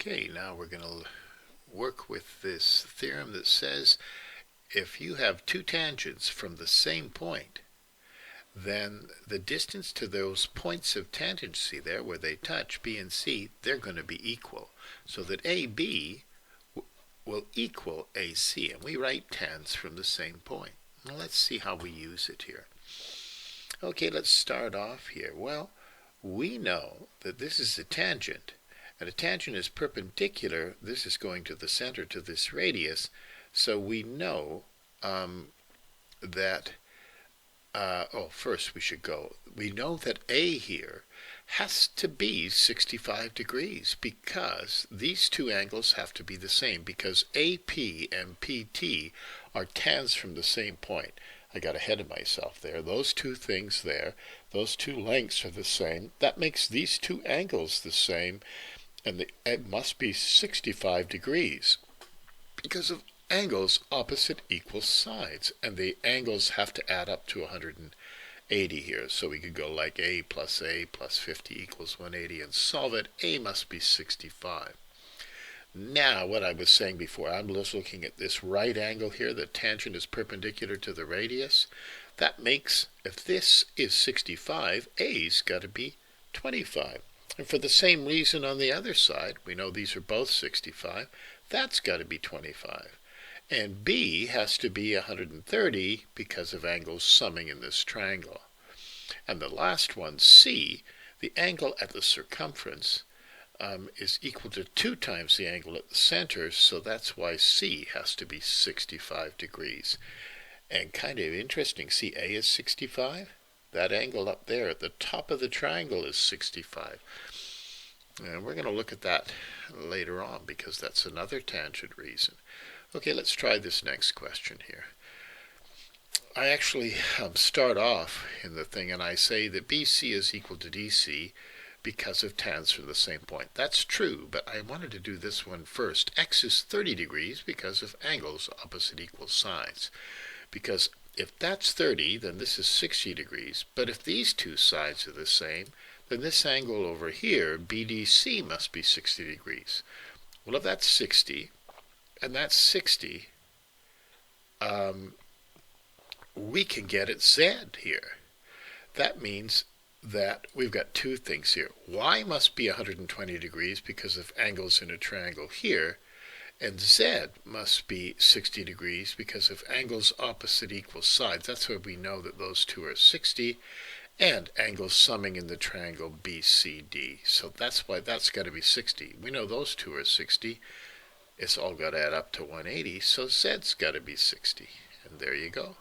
Okay, now we're going to work with this theorem that says if you have two tangents from the same point, then the distance to those points of tangency there where they touch, B and C, they're going to be equal. So that AB will equal AC, and we write tans from the same point. Now let's see how we use it here. Okay, let's start off here. Well, we know that this is a tangent, and a tangent is perpendicular. This is going to the center, to this radius, so we know that first we know that A here has to be 65 degrees because these two angles have to be the same, because AP and PT are tans from the same point. I got ahead of myself there. Those two things there, those two lengths are the same. That makes these two angles the same, and it must be 65 degrees because of angles opposite equal sides, and the angles have to add up to 180 here. So we could go like A plus 50 equals 180 and solve it. A must be 65. Now, what I was saying before, I'm just looking at this right angle here. The tangent is perpendicular to the radius. That makes, if this is 65, A's got to be 25. And for the same reason on the other side, we know these are both 65, that's got to be 25. And B has to be 130 because of angles summing in this triangle. And the last one, C, the angle at the circumference, is equal to 2 times the angle at the center, so that's why C has to be 65 degrees. And kind of interesting, see, A is 65. That angle up there at the top of the triangle is 65. And we're going to look at that later on because that's another tangent reason. Okay, let's try this next question here. I actually start off in the thing and I say that BC is equal to DC because of tans from the same point. That's true, but I wanted to do this one first. X is 30 degrees because of angles opposite equal sides. Because if that's 30, then this is 60 degrees. But if these two sides are the same, then this angle over here, BDC, must be 60 degrees. Well, if that's 60, and that's 60, we can get at Z here. That means that we've got two things here. Y must be 120 degrees because of angles in a triangle here, and Z must be 60 degrees because of angles opposite equal sides. That's why we know that those two are 60, and angles summing in the triangle BCD. So that's why that's got to be 60. We know those two are 60. It's all got to add up to 180, so Z's got to be 60. And there you go.